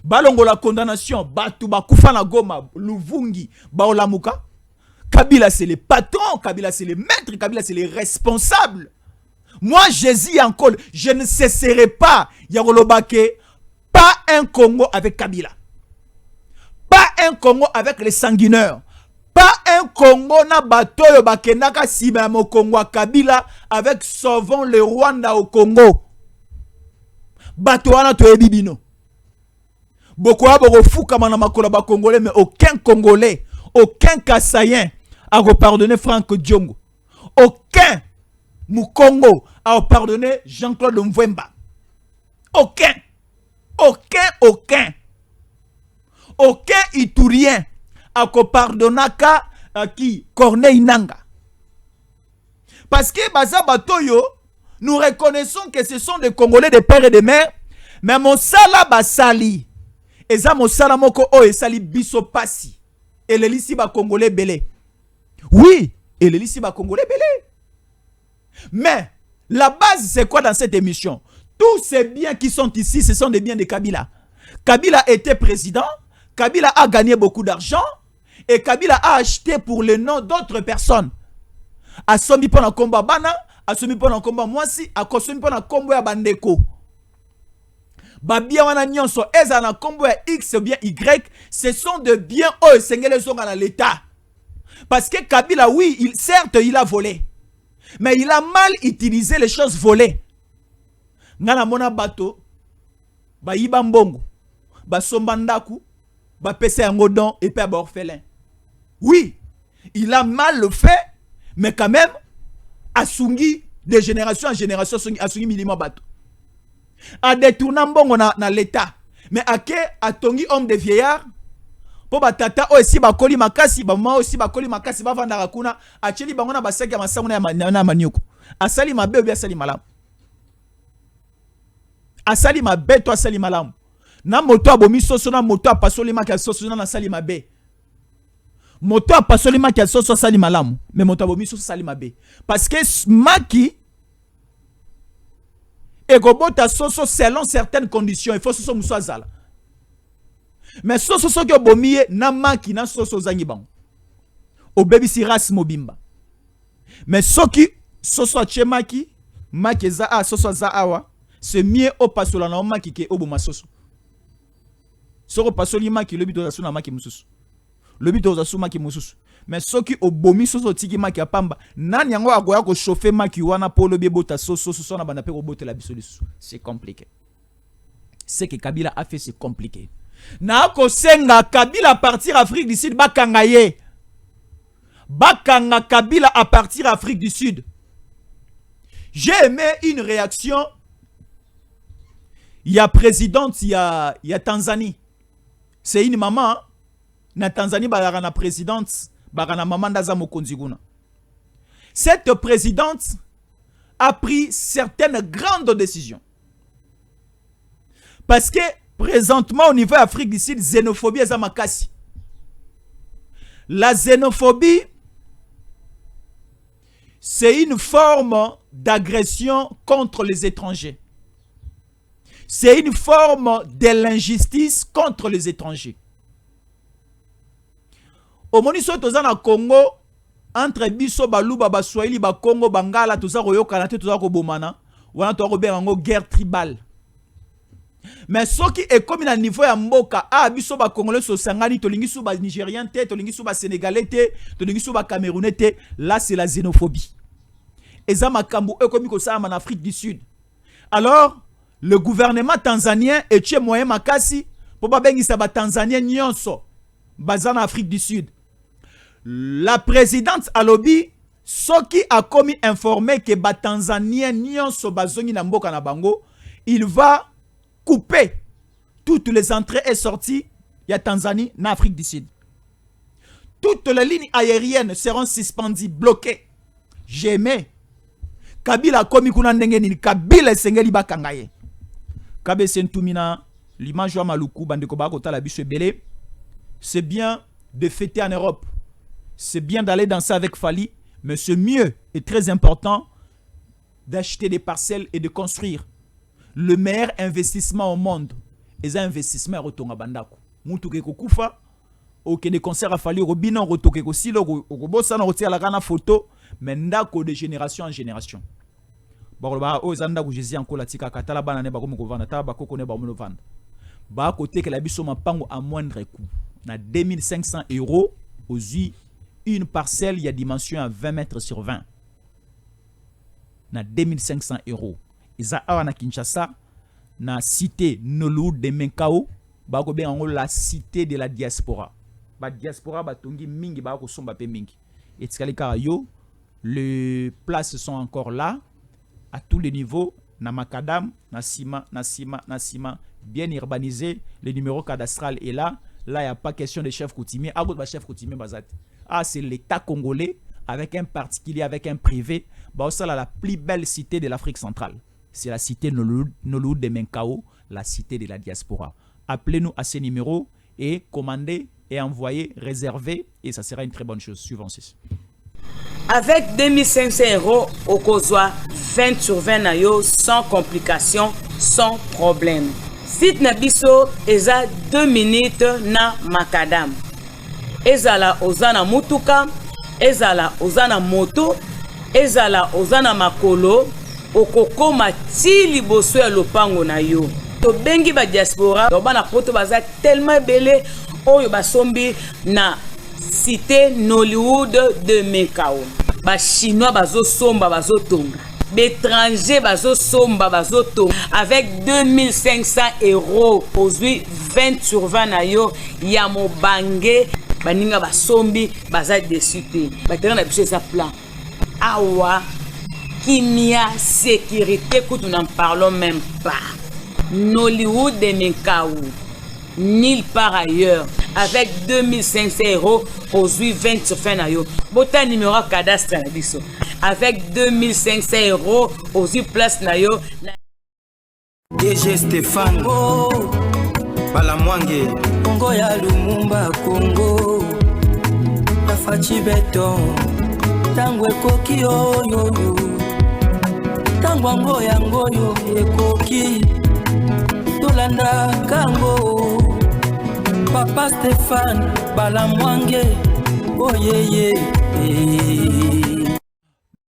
Balongo la condamnation, batu bakufa na Goma, Luvungi, baolamuka. Kabila c'est le patron, Kabila c'est le maître, Kabila c'est le responsable. Moi Jésus encore, je ne cesserai pas Yarolobake, pas un Congo avec Kabila. Pas un Congo avec les sanguineurs. Pas un Congo na batoyo bakenaka sima mo Congo à Kabila avec sauvons le Rwanda au Congo. Batoana to ebibino. Beaucoup a fou comme na makola ba Congolais mais aucun Congolais, aucun Kassayen a pardonné Franck Diongo. Aucun Mukongo a pardonné Jean-Claude Mvemba. Aucun. Aucun Iturien a pardonnaka qui Corneille Nanga. Parce que Baza Batoyo, nous reconnaissons que ce sont des Congolais de père et de mère, mais mon sala basali, eza mon sala moko o esali biso pasi, et le lisi ba Congolais belé. Oui, et le lisi ba Congolais belé. Mais la base c'est quoi dans cette émission? Tous ces biens qui sont ici, ce sont des biens de Kabila. Kabila était président, Kabila a gagné beaucoup d'argent, et Kabila a acheté pour le nom d'autres personnes. Asomi pona komba bana, asomi pona komba mwasi, akosomi pona kombo ya bandeko. Babia wana nyonso, eza na kombo ya X ou bien Y, ce sont des biens oh sengele zonga na l'État. Parce que Kabila, oui, certes, il a volé. Mais il a mal utilisé les choses volées. Ngana mona bato, ba yiba mbongo, ba sombandaku, ba pese yangodon et pa ba orphelin. Oui, il a mal le fait, mais quand même, asungi de génération en génération, asungi milima bato. A détourné mbongo na l'État. Mais ake atongi homme de vieillard, po batata o esi bakoli makasi, ba mama aussi bakoli makasi, ba vanda rakuna, acheli bangona basaki ya masango na manioko. Asali mabe obi asali malamu. Asali mabe to asali malamu. Na moto abomi soso na moto apasoli maki soso na asali mabe. Moto apasoli maki soso asali malamu, mais moto abomi soso asali mabe. Parce que maki ekobota soso selon certaines conditions, il faut soso muso azala. Mais soso soki obomiye na maki na soso zangi bango. Obebi si race mobimba. Mais soki soso ache maki eza a soso za awa, c'est mieux au pasola na maki ke oboma soso. Soko pasoli maki lobi doza suna maki mususu. Lobi doza suna maki mususu. Mais soki obomi soso tiki maki apamba, nani yango agoya ko chauffer maki wana po lobi bota soso na bana pe ko bote la bisolisu. C'est compliqué. Ce que Kabila a fait, c'est compliqué. Na ko senga Kabila partir Afrique du Sud bakanga ye. Bakanga Kabila à partir Afrique du Sud. J'ai aimé une réaction. Il y a présidente, il y a Tanzanie. C'est une maman. Na Tanzanie, barana présidente, barana maman daza mokonzi guna. Cette présidente a pris certaines grandes décisions. Parce que présentement au niveau Afrique du Sud, xénophobie est makasi. La xénophobie, c'est une forme d'agression contre les étrangers. C'est une forme de l'injustice contre les étrangers. Au moniso toza na Congo, entre biso baluba baswahili ba Congo bangala toza koyokana te toza kobomana, wana toza kobenga guerre tribale. Mais ce qui est comme à niveau ya mboka, biso ba Congolais so sangani tolingi sou ba Nigérien te, tolingi sou ba Sénégalais te, tolingi sou ba Camerounais te, là c'est la xénophobie. Eza makambo ekomi ko sa en Afrique du Sud. Alors le gouvernement tanzanien etie moyen makasi pour ba bengisa ba Tanzanien nyonso bazana Afrique du Sud. La présidente alobi soki a commis informé que ba Tanzanien nyonso bazongi na mboka na bango, il va couper toutes les entrées et sorties ya Tanzanie na Afrique du Sud. Toutes les lignes aériennes seront suspendues, bloquées. Jamais. Kabila komi kuna ndenge nini, Kabila esengeli bakangaye. Kabe sentumina l'image wa maluku bandeko ba kota la biso ebele. C'est bien de fêter en Europe. C'est bien d'aller danser avec Fali, mais c'est mieux et très important d'acheter des parcelles et de construire. Le meilleur investissement au monde, c'est un investissement rotonga bandako. Mutu ke kokufa, ok des concerts à Fali robino rotoke ko silo ko bossa na rotia la kana photo, mais ndako de génération en génération. Ba ba o zanda ko Jésus en kola tika katala bana ne ba ko ko vanda ta ba ko ne ba mo vanda. Ba côté que la biso mapango à moindre coût. Na 2500 € aux une parcelle, il y a dimension à 20 mètres sur 20. Na 2500 €. Isa awa na Kinshasa, na cité Nolu de Menkao, ba ko ben la cité de la diaspora. Ba diaspora ba tongi mingi ba ko somba pe mingi. Et tsalika yo, les places sont encore là à tous les niveaux, na Macadam, na Sima, bien urbanisé, le numéro cadastral est là. Là, il n'y a pas question de chef coutumier. Ah, chef coutumier, c'est l'État congolais avec un particulier, avec un privé. C'est la plus belle cité de l'Afrique centrale. C'est la cité Nolu de Menkao, la cité de la diaspora. Appelez-nous à ce numéro et commandez et envoyez, réservez, et ça sera une très bonne chose. Suivant ceci. Avec 2500 € au Kozwa, 20 sur 20 nayo, sans complications, sans problème. Site Nabiso, eza 2 minutes na Macadam. Ezala ozana mutuka, ezala ozana moto, ezala ozana makolo, okoko matili boso ya lopango na yo. To bengi ba diaspora, to bana poto baza tellement belé, oyo basombi na cité Nollywood de Menkao. Ba chinois bazo somba bazo tonga. L'étranger bazo somba bazo tonga. Avec 2500 € aujourd'hui 20 sur 20 na yo ya mobange baninga basombi baza desute. Ba terrain na biso ça plan. Awa kimia sécurité que nous n'en parlons même pas. Nollywood de Menkao. Nulle part ailleurs. Avec 2500 € aujourd'hui 20 sur 20 na yo. Bota numéro cadastre na biso. Avec 2500 € aujourd'hui place na yo. DG Stéphane Balamwange Congo ya Lumumba Congo Tafachi beton Tango ekoki oyo Tango ango yango yo ekoki Tolanda kango Papa Stéphane Balamwange oh yeah yeah